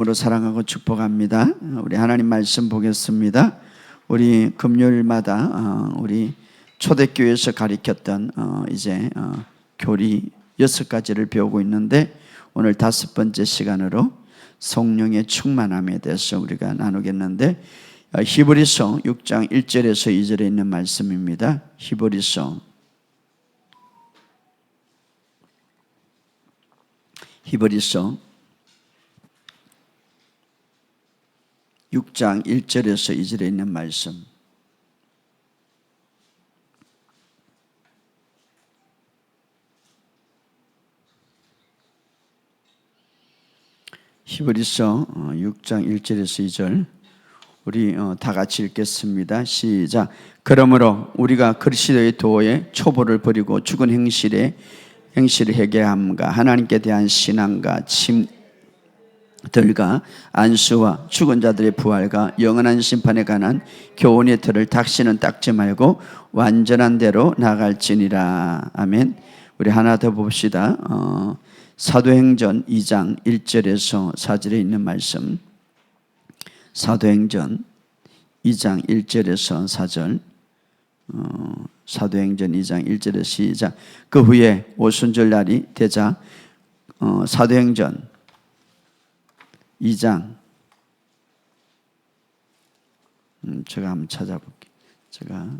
으로 사랑하고 축복합니다. 우리 하나님 말씀 보겠습니다. 우리 금요일마다 우리 초대교회에서 가르쳤던 이제 교리 6가지를 배우고 있는데 오늘 5번째 시간으로 성령의 충만함에 대해서 우리가 나누겠는데 히브리서 6장 1절에서 2절에 있는 말씀입니다. 히브리서 6장 1절에서 2절에 있는 말씀. 히브리서 6장 1절에서 2절 우리 다 같이 읽겠습니다. 시작. 그러므로 우리가 그리스도의 도에 초보를 버리고 죽은 행실을 회개함과 하나님께 대한 신앙과 들과 안수와 죽은 자들의 부활과 영원한 심판에 관한 교훈의 틀을 다시는 닦지 말고 완전한 대로 나갈지니라. 아멘. 우리 하나 더 봅시다. 사도행전 2장 1절에서 4절에 있는 말씀. 사도행전 2장 1절에서 4절. 사도행전 2장 1절에서 시작. 그 후에 오순절 날이 되자 사도행전 2장 제가 한번 찾아볼게요.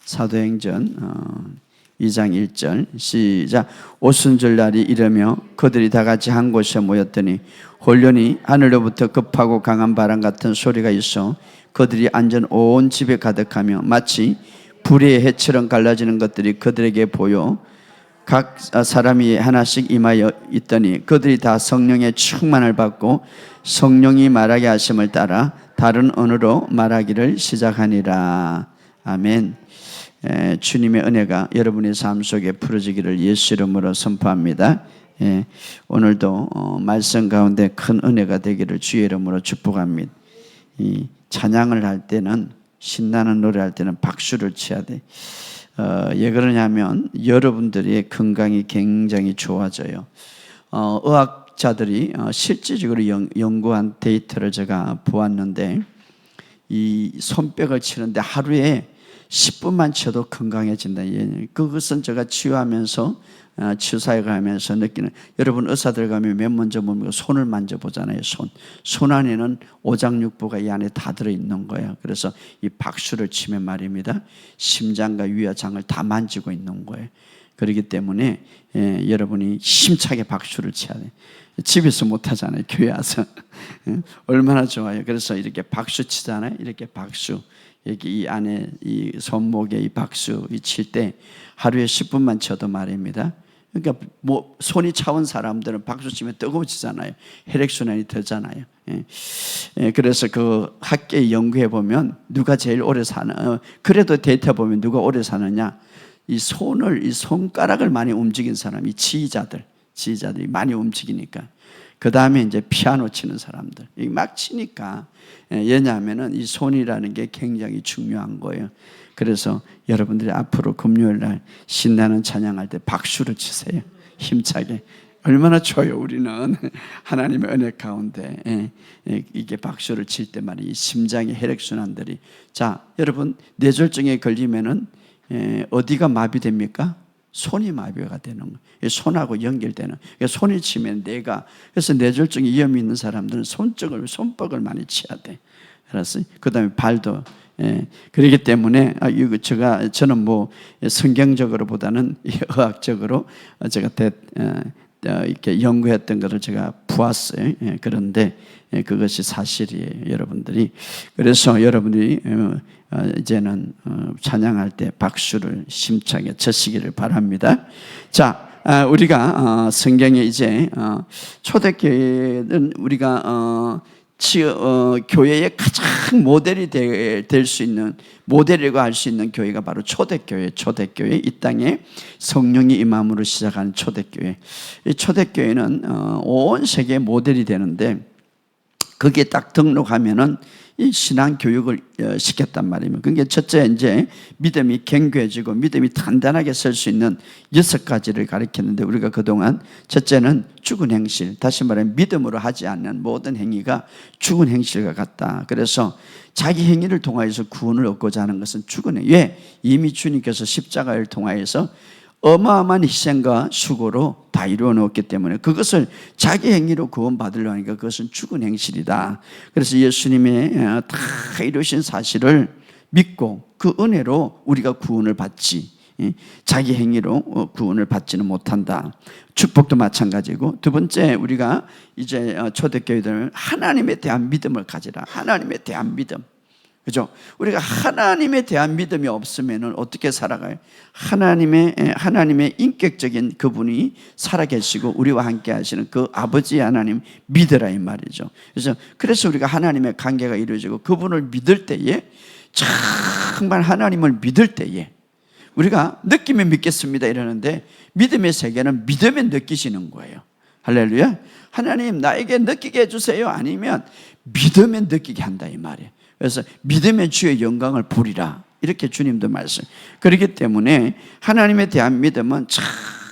사도행전 2장 1절 시작. 오순절 날이 이르며 그들이 다 같이 한 곳에 모였더니 혼련히 하늘로부터 급하고 강한 바람 같은 소리가 있어 그들이 앉은 온 집에 가득하며 마치 불의 해처럼 갈라지는 것들이 그들에게 보여 각 사람이 하나씩 임하여 있더니 그들이 다 성령의 충만을 받고 성령이 말하게 하심을 따라 다른 언어로 말하기를 시작하니라. 아멘. 주님의 은혜가 여러분의 삶 속에 풀어지기를 예수 이름으로 선포합니다. 오늘도 말씀 가운데 큰 은혜가 되기를 주의 이름으로 축복합니다. 이 찬양을 할 때는 신나는 노래할 때는 박수를 쳐야 돼. 왜 그러냐면 여러분들의 건강이 굉장히 좋아져요. 의학자들이 실질적으로 연구한 데이터를 제가 보았는데 이 손뼉을 치는데 하루에 10분만 쳐도 건강해진다. 그것은 제가 치유하면서 치유사에 가면서 느끼는, 여러분 의사들 가면 맨 먼저 뭡니까? 손을 만져보잖아요. 손 안에는 오장육부가 이 안에 다 들어있는 거예요. 그래서 이 박수를 치면 말입니다, 심장과 위아장을 다 만지고 있는 거예요. 그렇기 때문에 여러분이 힘차게 박수를 쳐야 돼요. 집에서 못하잖아요. 교회 와서. 얼마나 좋아요. 그래서 이렇게 박수 치잖아요. 이렇게 박수, 여기 이 안에 이 손목에 이 박수 칠 때 하루에 10분만 쳐도 말입니다. 그러니까 뭐 손이 차온 사람들은 박수 치면 뜨거워지잖아요. 혈액순환이 되잖아요. 그래서 그 학계 연구해 보면 누가 제일 오래 사나, 그래도 데이터 보면 누가 오래 사느냐, 이 손가락을 많이 움직인 사람이 지휘자들이 많이 움직이니까. 그 다음에 이제 피아노 치는 사람들, 막 치니까. 왜냐하면은 이 손이라는 게 굉장히 중요한 거예요. 그래서 여러분들이 앞으로 금요일 날 신나는 찬양할 때 박수를 치세요. 힘차게. 얼마나 좋아요. 우리는 하나님의 은혜 가운데 이게 박수를 칠 때 말이에요. 심장의 혈액순환들이. 자, 여러분 뇌졸중에 걸리면은 어디가 마비됩니까? 손이 마비가 되는 거예요. 손하고 연결되는. 그러니까 손이 치면 그래서 뇌졸중 위험이 있는 사람들은 손뼉을 많이 쳐야 돼. 알았어요? 그 다음에 발도. 그렇기 때문에 저는 뭐 성경적으로보다는 의학적으로 제가 이렇게 연구했던 것을 제가 보았어요. 그런데 그것이 사실이에요, 여러분들이. 그래서 여러분들이 이제는 찬양할 때 박수를 심차게 쳐시기를 바랍니다. 자, 우리가 성경에 이제 초대교회는 우리가 교회의 가장 모델이 될 수 있는, 모델이라고 할 수 있는 교회가 바로 초대교회. 이 땅에 성령이 임함으로 시작하는 초대교회. 이 초대교회는 온 세계의 모델이 되는데 거기에 딱 등록하면은 이 신앙 교육을 시켰단 말입니다. 그게 첫째, 이제 믿음이 견고해지고 믿음이 단단하게 설 수 있는 6가지를 가르쳤는데, 우리가 그동안 첫째는 죽은 행실, 다시 말하면 믿음으로 하지 않는 모든 행위가 죽은 행실과 같다. 그래서 자기 행위를 통하여서 구원을 얻고자 하는 것은 죽은 행위. 왜? 이미 주님께서 십자가를 통하여서 어마어마한 희생과 수고로 다 이루어 놓았기 때문에 그것을 자기 행위로 구원받으려 하니까 그것은 죽은 행실이다. 그래서 예수님의 다 이루신 사실을 믿고 그 은혜로 우리가 구원을 받지, 자기 행위로 구원을 받지는 못한다. 축복도 마찬가지고, 두 번째, 우리가 이제 초대교회들은 하나님에 대한 믿음을 가지라. 하나님에 대한 믿음. 그죠? 우리가 하나님에 대한 믿음이 없으면 어떻게 살아가요? 하나님의 인격적인 그분이 살아계시고 우리와 함께 하시는 그 아버지 하나님 믿으라, 이 말이죠. 그래서 우리가 하나님의 관계가 이루어지고 그분을 믿을 때에, 정말 하나님을 믿을 때에, 우리가 느끼면 믿겠습니다 이러는데 믿음의 세계는 믿으면 느끼시는 거예요. 할렐루야. 하나님 나에게 느끼게 해주세요. 아니면 믿으면 느끼게 한다, 이 말이에요. 그래서 믿음의 주의 영광을 보리라, 이렇게 주님도 말씀. 그렇기 때문에 하나님에 대한 믿음은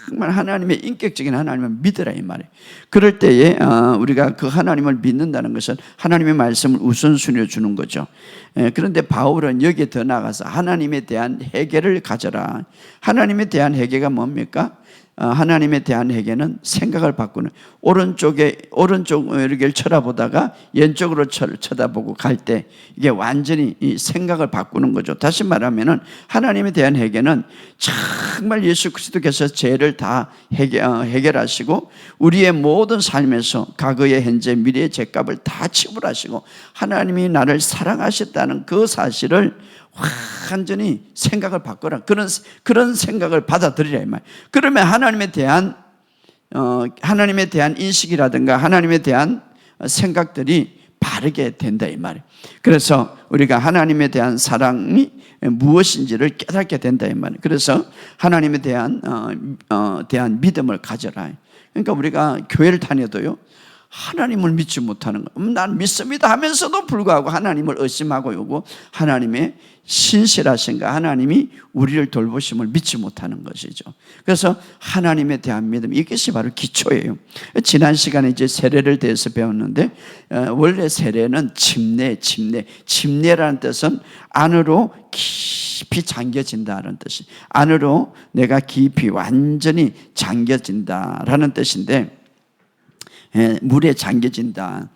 정말 하나님의 인격적인 하나님을 믿으라, 이 말이에요. 그럴 때에 우리가 그 하나님을 믿는다는 것은 하나님의 말씀을 우선순위로 주는 거죠. 그런데 바울은 여기에 더 나아가서 하나님에 대한 회개를 가져라. 하나님에 대한 회개가 뭡니까? 하나님에 대한 회개는 생각을 바꾸는, 오른쪽 이렇게 쳐다보다가 왼쪽으로 쳐다보고 갈 때 이게 완전히 이 생각을 바꾸는 거죠. 다시 말하면은 하나님에 대한 회개는 정말 예수 그리스도께서 죄를 다 해결하시고 우리의 모든 삶에서 과거의, 현재, 미래의 죄값을 다 지불하시고 하나님이 나를 사랑하셨다는 그 사실을 완전히 생각을 바꿔라. 그런 생각을 받아들이라, 이 말. 그러면 하나님에 대한 인식이라든가 하나님에 대한 생각들이 바르게 된다, 이 말이에요. 그래서 우리가 하나님에 대한 사랑이 무엇인지를 깨닫게 된다, 이 말이에요. 그래서 하나님에 대한 믿음을 가져라. 그러니까 우리가 교회를 다녀도요, 하나님을 믿지 못하는 거, 난 믿습니다 하면서도 불구하고 하나님을 의심하고 있고 하나님의 신실하신가, 하나님이 우리를 돌보심을 믿지 못하는 것이죠. 그래서 하나님에 대한 믿음, 이것이 바로 기초예요. 지난 시간에 이제 세례를 대해서 배웠는데, 원래 세례는 침례라는 뜻은 안으로 깊이 잠겨진다는 뜻이, 안으로 내가 깊이 완전히 잠겨진다라는 뜻인데, 물에 잠겨진다,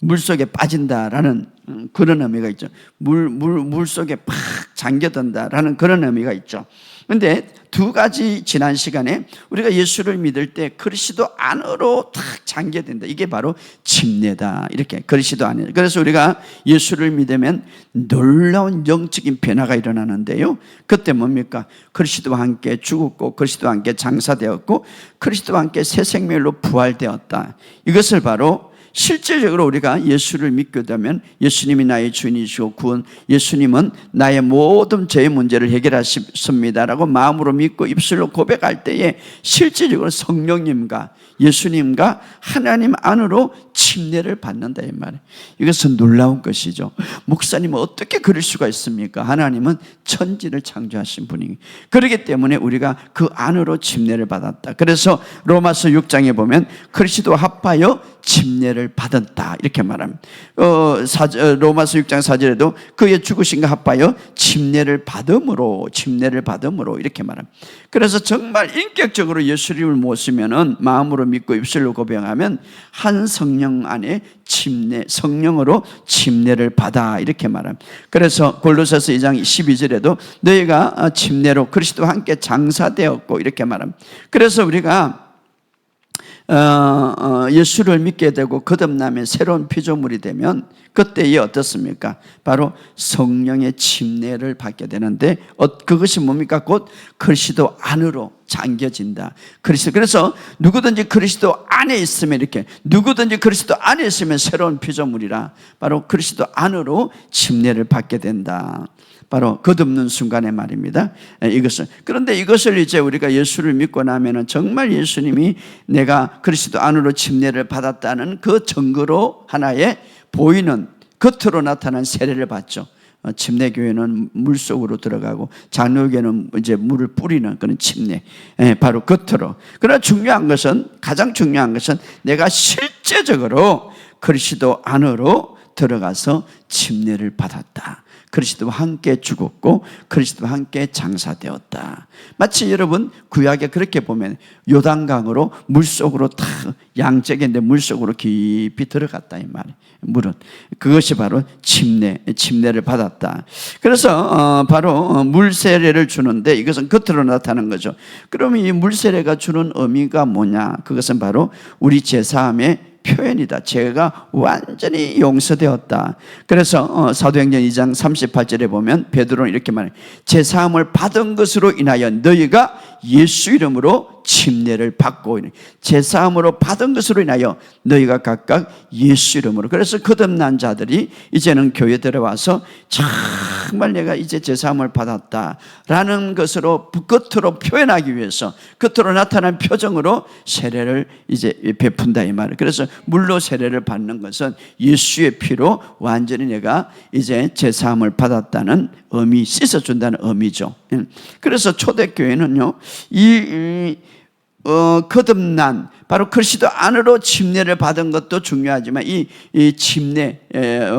물 속에 빠진다라는 그런 의미가 있죠. 물 속에 팍 잠겨든다라는 그런 의미가 있죠. 그런데 두 가지 지난 시간에 우리가 예수를 믿을 때 그리스도 안으로 탁 잠겨든다, 이게 바로 침례다, 이렇게 그리스도 안에. 그래서 우리가 예수를 믿으면 놀라운 영적인 변화가 일어나는데요, 그때 뭡니까? 그리스도와 함께 죽었고 그리스도와 함께 장사되었고 그리스도와 함께 새 생명으로 부활되었다. 이것을 바로 실제적으로 우리가 예수를 믿게 되면 예수님이 나의 주인이시고 예수님은 나의 모든 죄의 문제를 해결하십니다라고 마음으로 믿고 입술로 고백할 때에 실제적으로 성령님과 예수님과 하나님 안으로 침례를 받는다, 이 말이에요. 이것은 놀라운 것이죠. 목사님은 어떻게 그럴 수가 있습니까? 하나님은 천지를 창조하신 분이기, 그렇기 때문에 우리가 그 안으로 침례를 받았다. 그래서 로마서 6장에 보면 그리스도와 합하여 침례를 받았다, 이렇게 말합니다. 로마서 6장 4절에도 그의 죽으심과 합하여 침례를 받음으로 이렇게 말합니다. 그래서 정말 인격적으로 예수님을 모시면은 마음으로 믿고 입술로 고백하면 한 성령 안에 성령으로 침례를 받아, 이렇게 말합니다. 그래서 골로새서 2장 12절에도 너희가 침례로 그리스도와 함께 장사되었고, 이렇게 말합니다. 그래서 우리가 예수를 믿게 되고 거듭나면 새로운 피조물이 되면 그때에 어떻습니까? 바로 성령의 침례를 받게 되는데, 그것이 뭡니까? 곧 그리스도 안으로 잠겨진다. 그래서 누구든지 그리스도 안에 있으면, 이렇게 누구든지 그리스도 안에 있으면 새로운 피조물이라, 바로 그리스도 안으로 침례를 받게 된다. 바로 거듭는 순간의 말입니다. 그런데 이것을 이제 우리가 예수를 믿고 나면은 정말 예수님이 내가 그리스도 안으로 침례를 받았다는 그 증거로 하나의 보이는 겉으로 나타난 세례를 받죠. 침례교회는 물 속으로 들어가고 장로교회는 이제 물을 뿌리는 그런 침례, 바로 겉으로. 그러나 중요한 것은, 가장 중요한 것은 내가 실제적으로 그리스도 안으로 들어가서 침례를 받았다. 그리스도와 함께 죽었고 그리스도와 함께 장사되었다. 마치 여러분 구약에 그렇게 보면 요단강으로 물속으로 다, 양적인데 물속으로 깊이 들어갔다 이 말이에요. 물은 그것이 바로 침례를 받았다. 그래서 바로 물세례를 주는데 이것은 겉으로 나타나는 거죠. 그러면 이 물세례가 주는 의미가 뭐냐? 그것은 바로 우리 제사함의 표현이다. 죄가 완전히 용서되었다. 그래서 사도행전 2장 38절에 보면 베드로는 이렇게 말해요. 제사함을 받은 것으로 인하여 너희가 예수 이름으로 침례를 받고, 제사함으로 받은 것으로 인하여 너희가 각각 예수 이름으로. 그래서 거듭난 자들이 이제는 교회에 들어와서 정말 내가 이제 제사함을 받았다라는 것으로 겉으로 표현하기 위해서, 겉으로 나타난 표정으로 세례를 이제 베푼다 이 말이에요. 그래서 물로 세례를 받는 것은 예수의 피로 완전히 내가 이제 제사함을 받았다는 의미, 씻어준다는 의미죠. 그래서 초대교회는요, 거듭난 바로 그리스도 안으로 침례를 받은 것도 중요하지만 이 침례,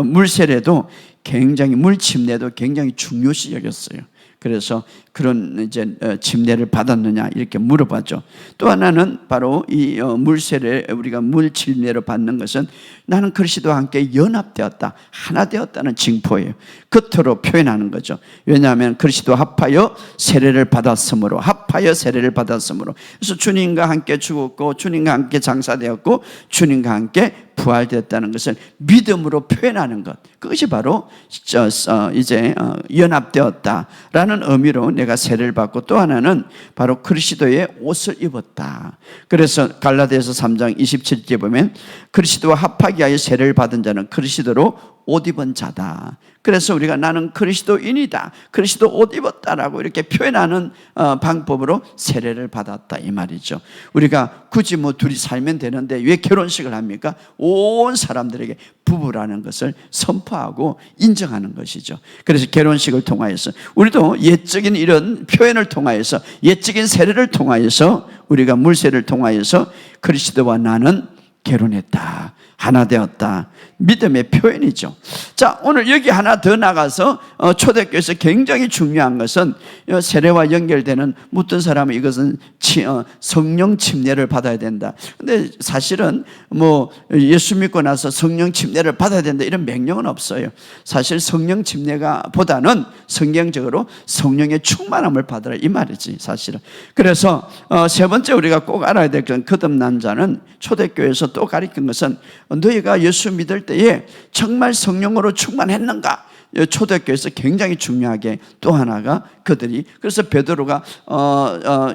물세례도 굉장히, 물침례도 굉장히 중요시 여겼어요. 그래서 그런 이제 침례를 받았느냐 이렇게 물어봤죠. 또 하나는 바로 이 물세례, 우리가 물침례를 받는 것은 나는 그리스도와 함께 연합되었다, 하나 되었다는 징표예요. 겉으로 표현하는 거죠. 왜냐하면 그리스도와 합하여 세례를 받았으므로, 그래서 주님과 함께 죽었고 주님과 함께 장사되었고 주님과 함께 부활되었다는 것을 믿음으로 표현하는 것, 그것이 바로 이제 연합되었다라는 의미로 내가 세례를 받고, 또 하나는 바로 그리스도의 옷을 입었다. 그래서 갈라디아서 3장 27절에 보면 그리스도와 합하기 위하여 세례를 받은 자는 그리스도로 옷 입은 자다. 그래서 우리가 나는 그리스도인이다, 그리스도 옷 입었다라고 이렇게 표현하는 방법으로 세례를 받았다 이 말이죠. 우리가 굳이 뭐 둘이 살면 되는데 왜 결혼식을 합니까? 온 사람들에게 부부라는 것을 선포하고 인정하는 것이죠. 그래서 결혼식을 통하여서 우리도 예적인 이런 표현을 통하여서, 예적인 세례를 통하여서, 우리가 물세례를 통하여서 그리스도와 나는 결혼했다, 하나 되었다, 믿음의 표현이죠. 자, 오늘 여기 하나 더 나가서 초대교회에서 굉장히 중요한 것은 세례와 연결되는, 어떤 사람은 이것은 성령 침례를 받아야 된다. 근데 사실은 뭐 예수 믿고 나서 성령 침례를 받아야 된다 이런 명령은 없어요. 사실 성령 침례가 보다는 성경적으로 성령의 충만함을 받으라 이 말이지 사실은. 그래서 세 번째 우리가 꼭 알아야 될 건, 거듭난 자는 초대교회에서 또 가르친 것은 너희가 예수 믿을 때에 정말 성령으로 충만했는가? 초대교회에서 굉장히 중요하게 또 하나가 그들이, 그래서 베드로가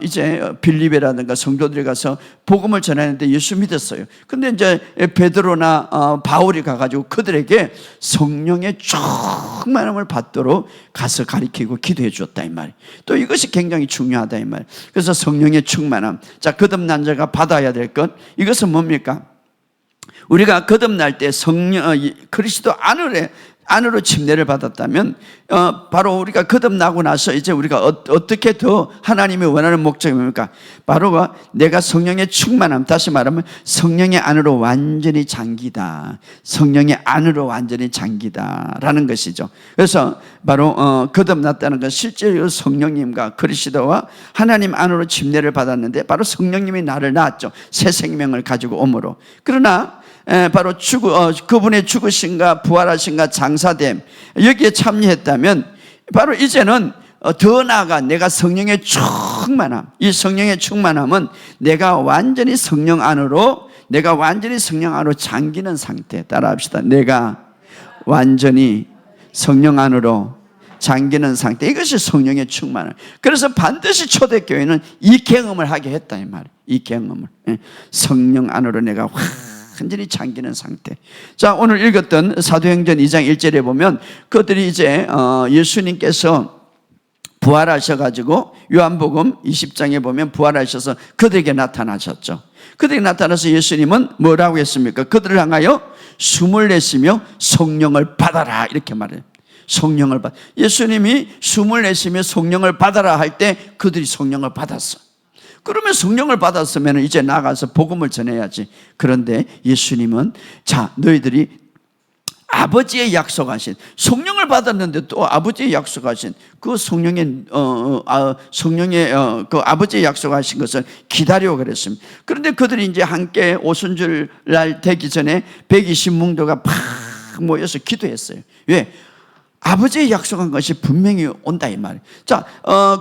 이제 빌립에라든가 성도들이 가서 복음을 전하는데 예수 믿었어요. 근데 이제 베드로나 바울이 가가지고 그들에게 성령의 충만함을 받도록 가서 가르치고 기도해 주었다 이 말이에요. 또 이것이 굉장히 중요하다 이 말이에요. 그래서 성령의 충만함, 자, 거듭난 자가 받아야 될 것, 이것은 뭡니까? 우리가 거듭날 때 그리스도 안으로 침례를 받았다면 바로 우리가 거듭나고 나서 이제 우리가 어떻게 더 하나님이 원하는 목적이 뭡니까? 바로 내가 성령의 충만함, 다시 말하면 성령의 안으로 완전히 잠기다, 성령의 안으로 완전히 잠기다라는 것이죠. 그래서 바로 거듭났다는 건 실제로 성령님과 그리스도와 하나님 안으로 침례를 받았는데 바로 성령님이 나를 낳았죠. 새 생명을 가지고 오므로. 그러나 바로 그분의 죽으심과 부활하심과 장사됨, 여기에 참여했다면 바로 이제는 더 나아가 내가 성령의 충만함, 이 성령의 충만함은 내가 완전히 성령 안으로 잠기는 상태. 따라합시다. 내가 완전히 성령 안으로 잠기는 상태, 이것이 성령의 충만함. 그래서 반드시 초대교회는 이 경험을 하게 했다 이 말이에요. 이 경험을, 성령 안으로 내가 완전히 잠기는 상태. 자, 오늘 읽었던 사도행전 2장 1절에 보면 그들이 이제 예수님께서 부활하셔가지고 요한복음 20장에 보면 부활하셔서 그들에게 나타나셨죠. 그들에게 나타나서 예수님은 뭐라고 했습니까? 그들을 향하여 숨을 내쉬며 성령을 받아라 이렇게 말해요. 성령을 받. 예수님이 숨을 내쉬며 성령을 받아라 할 때 그들이 성령을 받았어. 그러면 성령을 받았으면 이제 나가서 복음을 전해야지. 그런데 예수님은 자, 너희들이 아버지의 약속하신, 성령을 받았는데 또 아버지의 약속하신 그 성령의 그 아버지의 약속하신 것을 기다려 그랬습니다. 그런데 그들이 이제 함께 오순절날 되기 전에 120뭉도가 팍 모여서 기도했어요. 왜? 아버지의 약속한 것이 분명히 온다 이 말이에요. 자,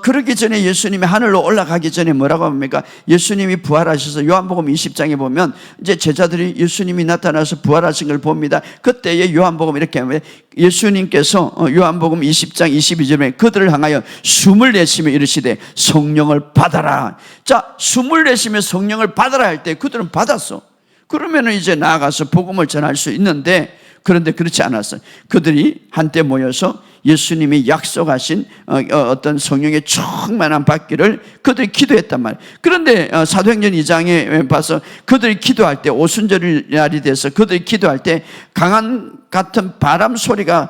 그러기 전에 예수님이 하늘로 올라가기 전에 뭐라고 합니까? 예수님이 부활하셔서 요한복음 20장에 보면 이제 제자들이 예수님이 나타나서 부활하신 걸 봅니다. 그때에 요한복음 이렇게 합니다. 예수님께서 요한복음 20장 22절에 그들을 향하여 숨을 내쉬며 이르시되 성령을 받아라. 자, 숨을 내쉬며 성령을 받아라 할 때 그들은 받았어. 그러면 이제 나아가서 복음을 전할 수 있는데, 그런데 그렇지 않았어요. 그들이 한때 모여서 예수님이 약속하신 어떤 성령의 충만한 받기를 그들이 기도했단 말이에요. 그런데 사도행전 2장에 봐서 그들이 기도할 때, 오순절날이 돼서 그들이 기도할 때 강한 같은 바람 소리가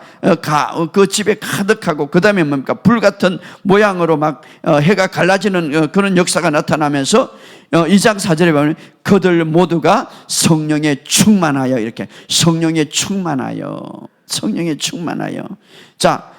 그 집에 가득하고, 그 다음에 뭡니까? 불 같은 모양으로 막 해가 갈라지는 그런 역사가 나타나면서 2장 4절에 보면 그들 모두가 성령에 충만하여, 이렇게 성령에 충만하여, 성령에 충만하여. 자,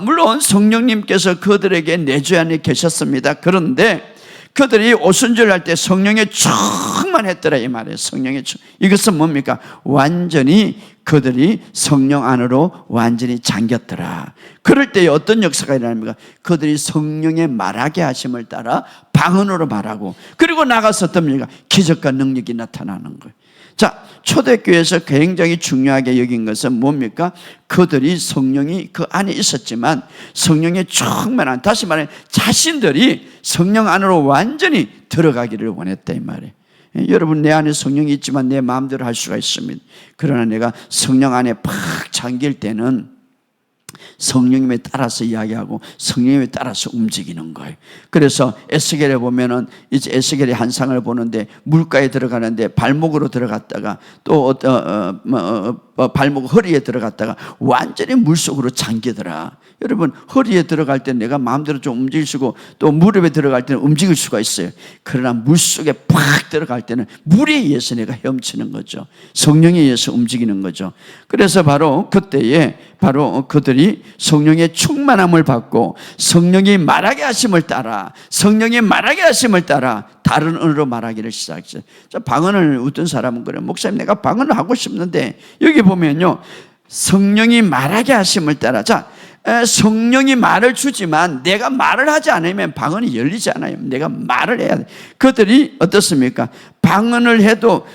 물론 성령님께서 그들에게 내주 안에 계셨습니다. 그런데 그들이 오순절 할 때 성령에 충만했더라 이 말이에요. 성령에 이것은 뭡니까? 완전히 그들이 성령 안으로 완전히 잠겼더라. 그럴 때 어떤 역사가 일어납니까? 그들이 성령의 말하게 하심을 따라 방언으로 말하고, 그리고 나가서 어떻습니까? 기적과 능력이 나타나는 거예요. 자, 초대교회에서 굉장히 중요하게 여긴 것은 뭡니까? 그들이 성령이 그 안에 있었지만 성령의 충만한, 다시 말해 자신들이 성령 안으로 완전히 들어가기를 원했다 이 말이에요. 여러분, 내 안에 성령이 있지만 내 마음대로 할 수가 있습니다. 그러나 내가 성령 안에 팍 잠길 때는 성령님에 따라서 이야기하고 성령님에 따라서 움직이는 거예요. 그래서 에스겔에 보면은 이제 에스겔의 한 상을 보는데 물가에 들어가는데 발목으로 들어갔다가 또 발목 허리에 들어갔다가 완전히 물속으로 잠기더라. 여러분, 허리에 들어갈 때 내가 마음대로 좀 움직일 수고 또 무릎에 들어갈 때는 움직일 수가 있어요. 그러나 물속에 팍 들어갈 때는 물에 의해서 내가 헤엄치는 거죠. 성령에 의해서 움직이는 거죠. 그래서 바로 그때에 바로 그들이 성령의 충만함을 받고 성령이 말하게 하심을 따라, 성령이 말하게 하심을 따라 다른 언어로 말하기를 시작했어요. 자, 방언을 어떤 사람은 그래요. 목사님, 내가 방언을 하고 싶는데, 여기 보면요, 성령이 말하게 하심을 따라. 자, 성령이 말을 주지만 내가 말을 하지 않으면 방언이 열리지 않아요. 내가 말을 해야 돼. 그들이 어떻습니까? 방언을 해도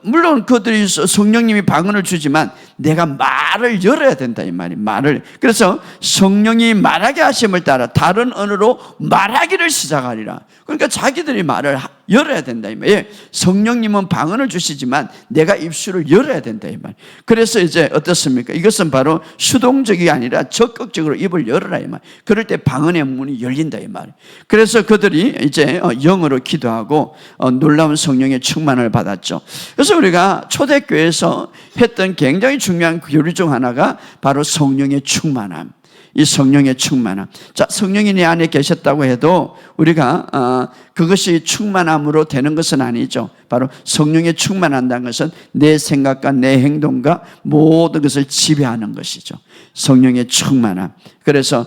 물론 그들이 성령님이 방언을 주지만 내가 말을 열어야 된다 이 말이 말을. 그래서 성령이 말하게 하심을 따라 다른 언어로 말하기를 시작하리라. 그러니까 자기들이 말을 열어야 된다 이 말. 성령님은 방언을 주시지만 내가 입술을 열어야 된다 이 말. 그래서 이제 어떻습니까? 이것은 바로 수동적이 아니라 적극적으로 입을 열어라 이 말. 그럴 때 방언의 문이 열린다 이 말. 그래서 그들이 이제 영어로 기도하고 놀라운 성령의 충만을 받았죠. 그래서 우리가 초대교회에서 했던 굉장히 중요한 교리 중 하나가 바로 성령의 충만함. 이 성령의 충만함. 자, 성령이 내 안에 계셨다고 해도 우리가 그것이 충만함으로 되는 것은 아니죠. 바로 성령에 충만한다는 것은 내 생각과 내 행동과 모든 것을 지배하는 것이죠. 성령의 충만함. 그래서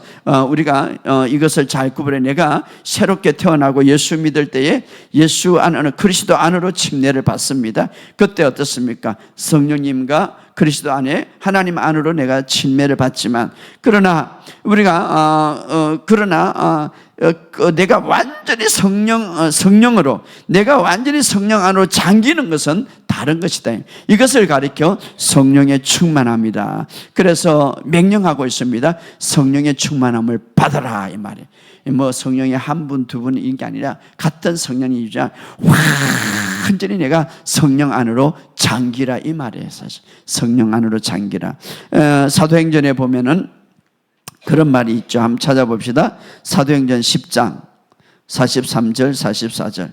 우리가 이것을 잘 구분해, 내가 새롭게 태어나고 예수 믿을 때에 예수 안으로, 그리스도 안으로 침례를 받습니다. 그때 어떻습니까? 성령님과 그리스도 안에, 하나님 안으로 내가 침례를 받지만, 그러나 우리가 내가 완전히 성령으로, 내가 완전히 성령 안으로 잠기는 것은 다른 것이다. 이것을 가리켜 성령의 충만함이다. 그래서 명령하고 있습니다. 성령의 충만함을 받아라 이 말이에요. 뭐 성령이 한 분, 두 분인 게 아니라 같은 성령이자 완전히 내가 성령 안으로 잠기라 이 말이에요. 사실 성령 안으로 잠기라. 사도행전에 보면은 그런 말이 있죠. 한번 찾아봅시다. 사도행전 10장 43절 44절.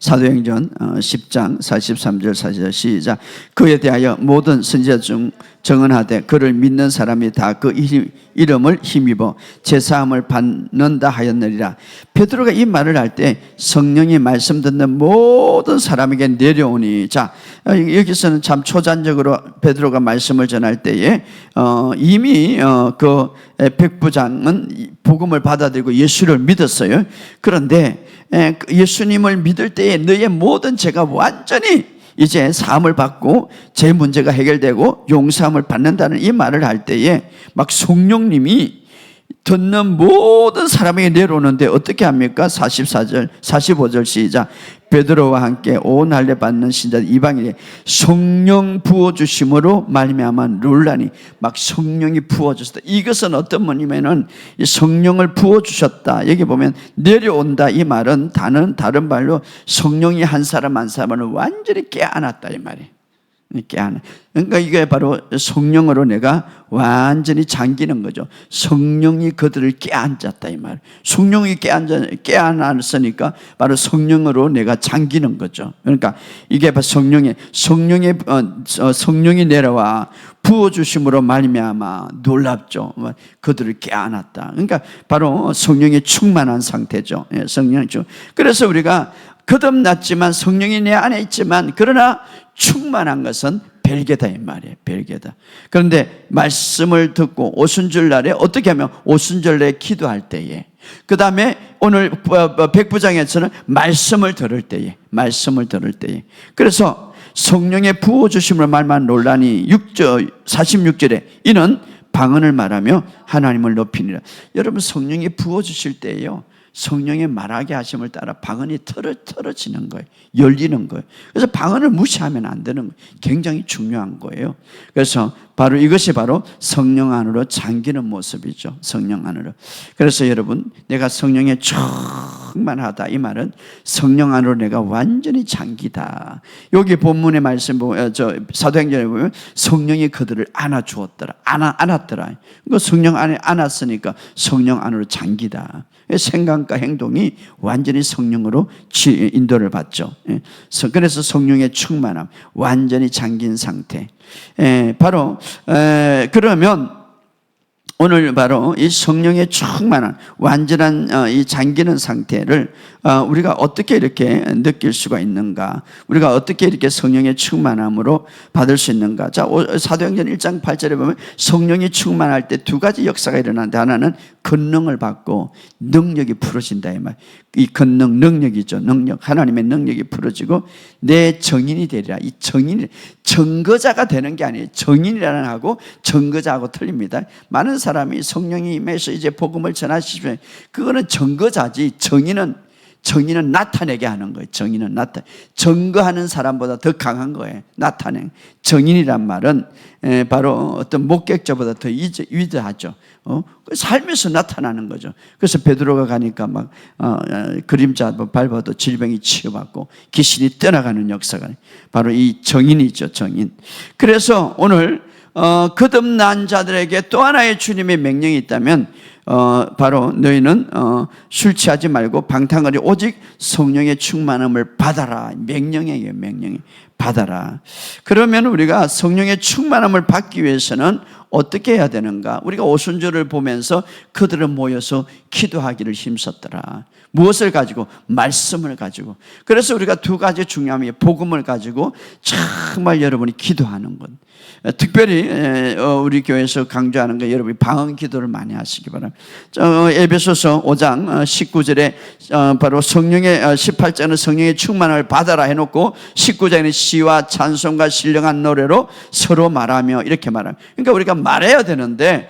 사도행전 10장 43절 44절 시작. 그에 대하여 모든 선지자 중 정언하되 그를 믿는 사람이 다 그 이름을 힘입어 제사함을 받는다 하였느니라. 베드로가 이 말을 할 때 성령이 말씀 듣는 모든 사람에게 내려오니, 자, 여기서는 참 초잔적으로 베드로가 말씀을 전할 때에 이미 그 백부장은 복음을 받아들이고 예수를 믿었어요. 그런데 예수님을 믿을 때에 너의 모든 죄가 완전히 이제 사함을 받고 제 문제가 해결되고 용서함을 받는다는 이 말을 할 때에 막 성령님이 듣는 모든 사람에게 내려오는데 어떻게 합니까? 44절 45절 시작. 베드로와 함께 온 할례 받는 신자 이방인에 성령 부어주심으로 말미암아 놀라니, 막 성령이 부어주셨다. 이것은 어떤 뭐냐면은 성령을 부어주셨다. 여기 보면 내려온다 이 말은 다른 말로 성령이 한 사람 한 사람을 완전히 깨안았다 이 말이에요. 깨안아. 그러니까 이게 바로 성령으로 내가 완전히 잠기는 거죠. 성령이 그들을 깨앉았다 이 말. 성령이 깨안았으니까 바로 성령으로 내가 잠기는 거죠. 그러니까 이게 바로 성령이 내려와 부어주심으로 말미암아 놀랍죠. 그들을 깨안았다. 그러니까 바로 성령이 충만한 상태죠. 성령이 그래서 우리가 거듭났지만 성령이 내 안에 있지만 그러나 충만한 것은 별개다 이 말이에요. 별개다. 그런데 말씀을 듣고 오순절날에 어떻게 하면 오순절날에 기도할 때에, 그 다음에 오늘 백부장에서는 말씀을 들을 때에, 그래서 성령의 부어주심으로 말만 놀라니 46절에 이는 방언을 말하며 하나님을 높이니라. 여러분 성령이 부어주실 때에요, 성령의 말하게 하심을 따라 방언이 털어지는 거예요. 열리는 거예요. 그래서 방언을 무시하면 안 되는 거예요. 굉장히 중요한 거예요. 그래서 바로 이것이 바로 성령 안으로 잠기는 모습이죠. 성령 안으로. 그래서 여러분, 내가 성령에 충만하다 이 말은 성령 안으로 내가 완전히 잠기다. 여기 본문의 말씀 사도행전에 보면 성령이 그들을 안아주었더라, 안았더라. 그 성령 안에 안았으니까 성령 안으로 잠기다. 생각과 행동이 완전히 성령으로 인도를 받죠. 그래서 성령의 충만함, 완전히 잠긴 상태. 바로 그러면 오늘 바로 이 성령의 충만한 완전한 이 잠기는 상태를 우리가 어떻게 이렇게 느낄 수가 있는가? 우리가 어떻게 이렇게 성령의 충만함으로 받을 수 있는가? 자, 사도행전 1장 8절에 보면 성령이 충만할 때 두 가지 역사가 일어나는데, 하나는 권능을 받고 능력이 풀어진다 이 말. 이 권능, 능력이죠. 능력, 하나님의 능력이 풀어지고 내 정인이 되리라. 이 정인이 증거자가 되는 게 아니에요. 정인이라는 하고 증거자하고 틀립니다. 많은 사람이 성령이 임해서 이제 복음을 전하시면 그거는 증거자지, 정인은 나타내게 하는 거예요. 정인은 증거하는 사람보다 더 강한 거예요. 나타내. 정인이란 말은 바로 어떤 목격자보다 더 위대하죠. 삶에서 나타나는 거죠. 그래서 베드로가 가니까 막 그림자 밟아도 질병이 치유받고 귀신이 떠나가는 역사가 바로 이 정인이죠. 정인. 그래서 오늘 거듭난 자들에게 또 하나의 주님의 명령이 있다면 바로 너희는 술 취하지 말고 방탕하리 오직 성령의 충만함을 받아라. 명령이에요. 명령이 받아라. 그러면 우리가 성령의 충만함을 받기 위해서는 어떻게 해야 되는가? 우리가 오순절을 보면서 그들은 모여서 기도하기를 힘썼더라. 무엇을 가지고? 말씀을 가지고. 그래서 우리가 두 가지 중요함이 복음을 가지고 정말 여러분이 기도하는 것. 특별히 우리 교회에서 강조하는 거, 여러분이 방언 기도를 많이 하시기 바랍니다. 에베소서 5장 19절에 바로 성령의 18절은 성령의 충만을 받아라 해놓고 19절에는 시와 찬송과 신령한 노래로 서로 말하며 이렇게 말합니다. 그러니까 우리가 말해야 되는데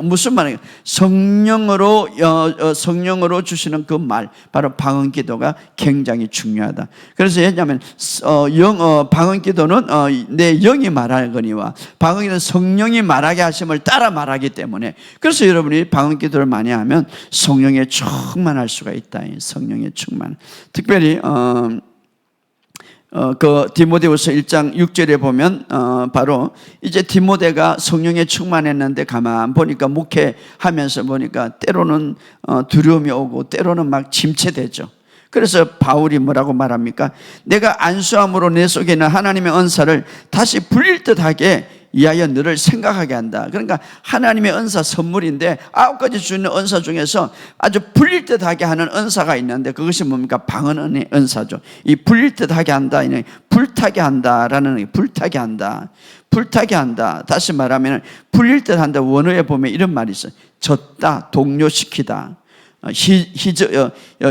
무슨 말이에요? 성령으로 주시는 그 말, 바로 방언 기도가 굉장히 중요하다. 그래서 왜냐하면 방언 기도는 내 영이 말할 거니와 방언 기도는 성령이 말하게 하심을 따라 말하기 때문에, 그래서 여러분이 방언 기도를 많이 하면 성령에 충만할 수가 있다. 성령에 충만. 특별히 그 디모데후서 1장 6절에 보면 바로 이제 디모데가 성령에 충만했는데 가만 보니까 목회하면서 보니까 때로는 두려움이 오고 때로는 막 침체되죠. 그래서 바울이 뭐라고 말합니까? 내가 안수함으로 내 속에 있는 하나님의 은사를 다시 불릴 듯하게 이하여 너를 생각하게 한다. 그러니까 하나님의 은사 선물인데 9가지 주는 은사 중에서 아주 불릴 듯하게 하는 은사가 있는데 그것이 뭡니까? 방언의 은사죠. 이 불릴 듯하게 한다, 불타게 한다라는, 불타게 한다, 불타게 한다. 다시 말하면 불릴 듯한다. 원어에 보면 이런 말이 있어요. 젖다, 동요시키다,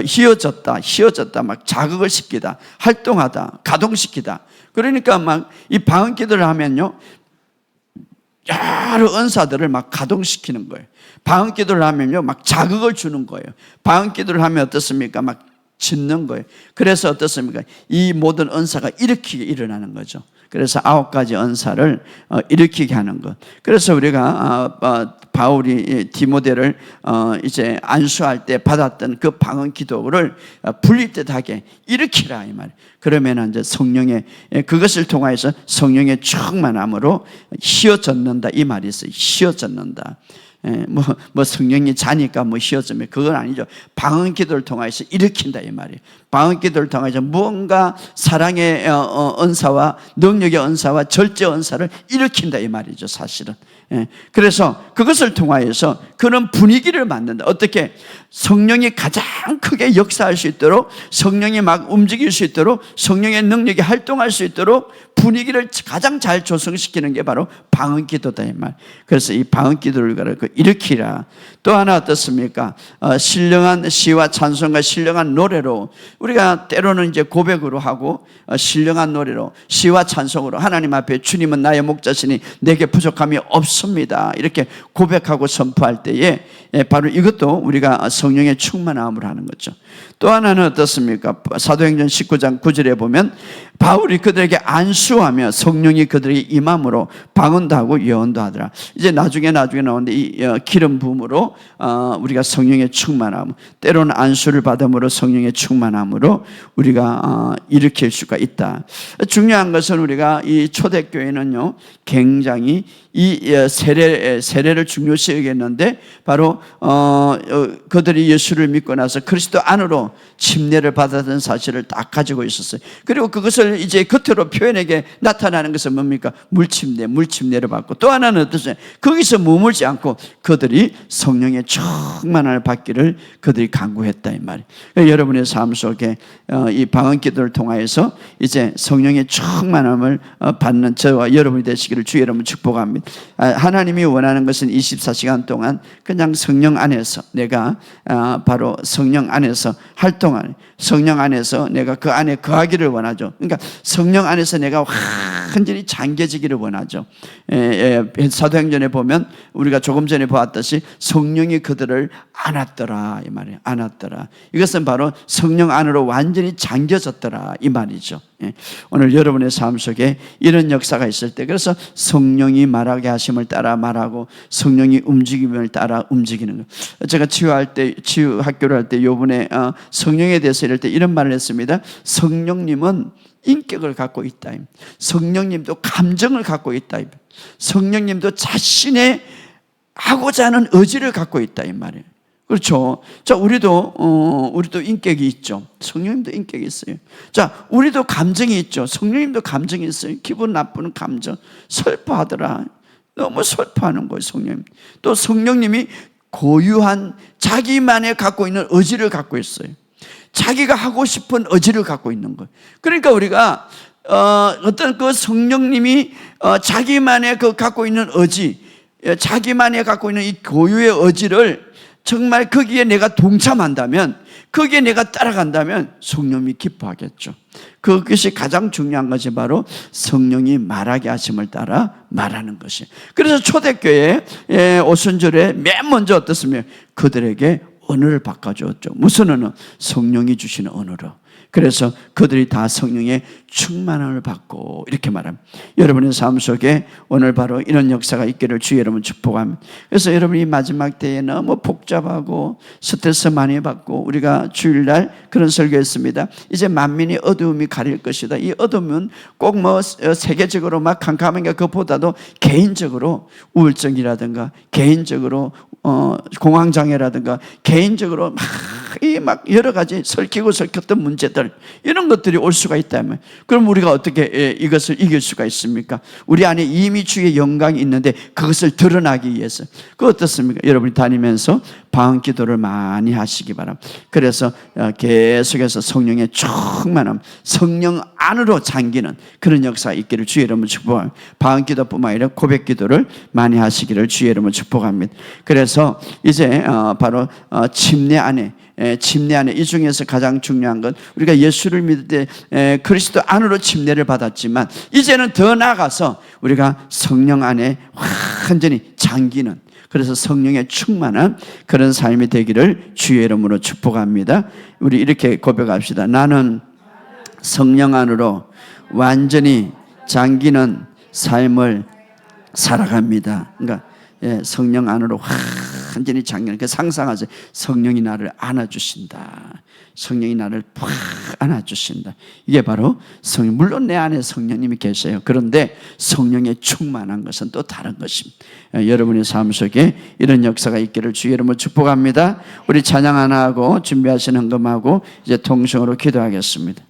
희어졌다, 막 자극을 시키다, 활동하다, 가동시키다. 그러니까 막 이 방언 기도를 하면요, 여러 은사들을 막 가동시키는 거예요. 방언 기도를 하면요, 막 자극을 주는 거예요. 방언 기도를 하면 어떻습니까? 막 짓는 거예요. 그래서 어떻습니까? 이 모든 은사가 일으키게 일어나는 거죠. 그래서 9가지 은사를 일으키게 하는 것. 그래서 우리가 바울이 디모데를 이제 안수할 때 받았던 그 방언 기도를 불릴 듯하게 일으키라 이 말이에요. 그러면 이제 성령의, 그것을 통하여서 성령의 충만함으로 휘어졌는다 이 말이 있어요. 휘어졌는다. 뭐 성령이 자니까 뭐 휘어지면 그건 아니죠. 방언 기도를 통해서 일으킨다 이 말이에요. 방언 기도를 통해서 무언가 사랑의 은사와 능력의 은사와 절제 은사를 일으킨다 이 말이죠, 사실은. 그래서 그것을 통하여서 그런 분위기를 만든다. 어떻게? 성령이 가장 크게 역사할 수 있도록, 성령이 막 움직일 수 있도록, 성령의 능력이 활동할 수 있도록 분위기를 가장 잘 조성시키는 게 바로 방언 기도다 이 말. 그래서 이 방언 기도를 일으키라. 또 하나 어떻습니까? 신령한 시와 찬송과 신령한 노래로, 우리가 때로는 이제 고백으로 하고 신령한 노래로, 시와 찬송으로 하나님 앞에 주님은 나의 목자시니 내게 부족함이 없습니다, 이렇게 고백하고 선포할 때에 바로 이것도 우리가 성령의 충만함을 하는 거죠. 또 하나는 어떻습니까? 사도행전 19장 9절에 보면 바울이 그들에게 안수하며 성령이 그들에게 임함으로 방언도 하고 예언도 하더라. 이제 나중에 나오는데 이 기름 부음으로 우리가 성령의 충만함, 때로는 안수를 받음으로 성령의 충만함으로 우리가 일으킬 수가 있다. 중요한 것은 우리가 이 초대교회는요, 굉장히 이 세례를 중요시 여겼는데 바로 그들이 예수를 믿고 나서 그리스도 안으로 침례를 받았던 사실을 딱 가지고 있었어요. 그리고 그것을 이제 겉으로 표현하게 나타나는 것은 뭡니까? 물침례를 받고, 또 하나는 어떠세요? 거기서 머물지 않고 그들이 성령의 충만함을 받기를 그들이 간구했다 이 말이에요. 여러분의 삶 속에 이 방언 기도를 통하여서 이제 성령의 충만함을 받는 저와 여러분이 되시기를 주의 이름으로 축복합니다. 하나님이 원하는 것은 24시간 동안 그냥 성령 안에서 내가 바로 성령 안에서 활동하는, 성령 안에서 내가 그 안에 거하기를 원하죠. 그러니까 성령 안에서 내가 완전히 잠겨지기를 원하죠. 사도행전에 보면 우리가 조금 전에 보았듯이 성령이 그들을 안았더라 이 말이에요. 안았더라. 이것은 바로 성령 안으로 완전히 잠겨졌더라 이 말이죠. 오늘 여러분의 삶 속에 이런 역사가 있을 때, 그래서 성령이 말하게 하심을 따라 말하고 성령이 움직임을 따라 움직이는 것. 제가 치유 학교를 할 때 요번에 성령에 대해서 이럴 때 이런 말을 했습니다. 성령님은 인격을 갖고 있다. 성령님도 감정을 갖고 있다. 성령님도 자신의 하고자 하는 의지를 갖고 있다 이 말이에요. 그렇죠. 자, 우리도 인격이 있죠. 성령님도 인격이 있어요. 자, 우리도 감정이 있죠. 성령님도 감정이 있어요. 기분 나쁜 감정. 슬퍼하더라. 너무 슬퍼하는 거예요, 성령님. 또 성령님이 고유한 자기만의 갖고 있는 의지를 갖고 있어요. 자기가 하고 싶은 의지를 갖고 있는 거예요. 그러니까 우리가 어떤 그 성령님이 자기만의 그 갖고 있는 의지, 자기만의 갖고 있는 이 고유의 의지를 정말 거기에 내가 동참한다면, 거기에 내가 따라간다면 성령이 기뻐하겠죠. 그것이 가장 중요한 것이 바로 성령이 말하게 하심을 따라 말하는 것이. 그래서 초대교회 오순절에 맨 먼저 어떻습니까? 그들에게 언어를 바꿔주었죠. 무슨 언어? 성령이 주시는 언어로. 그래서 그들이 다 성령의 충만함을 받고 이렇게 말합니다. 여러분의 삶 속에 오늘 바로 이런 역사가 있기를 주의 여러분 축복합니다. 그래서 여러분이 마지막 때에 너무 복잡하고 스트레스 많이 받고, 우리가 주일날 그런 설교했습니다. 이제 만민이 어두움이 가릴 것이다. 이 어두움은 꼭 뭐 세계적으로 막 캄캄한 게 그것보다도 개인적으로 우울증이라든가 개인적으로 공황장애라든가 개인적으로 막 이 막 여러 가지 설키고 설켰던 문제들, 이런 것들이 올 수가 있다면, 그럼 우리가 어떻게 이것을 이길 수가 있습니까? 우리 안에 이미 주의 영광이 있는데 그것을 드러나기 위해서 그 어떻습니까? 여러분이 다니면서 방언 기도를 많이 하시기 바랍니다. 그래서 계속해서 성령의 충만함, 성령 안으로 잠기는 그런 역사가 있기를 주의 이름으로 축복합니다. 방언 기도뿐만 아니라 고백 기도를 많이 하시기를 주의 이름으로 축복합니다. 그래서 이제 바로 침례 안에 이 중에서 가장 중요한 건, 우리가 예수를 믿을 때 그리스도 안으로 침례를 받았지만 이제는 더 나아가서 우리가 성령 안에 완전히 잠기는, 그래서 성령의 충만한 그런 삶이 되기를 주의 이름으로 축복합니다. 우리 이렇게 고백합시다. 나는 성령 안으로 완전히 잠기는 삶을 살아갑니다. 그러니까 성령 안으로 완전히 잠기는, 그 상상하세요. 성령이 나를 안아주신다. 성령이 나를 팍 안아주신다. 이게 바로 성령. 물론 내 안에 성령님이 계세요. 그런데 성령의 충만한 것은 또 다른 것입니다. 여러분의 삶 속에 이런 역사가 있기를 주의 이름으로 축복합니다. 우리 찬양 하나 하고 준비하시는 것하고 이제 통성으로 기도하겠습니다.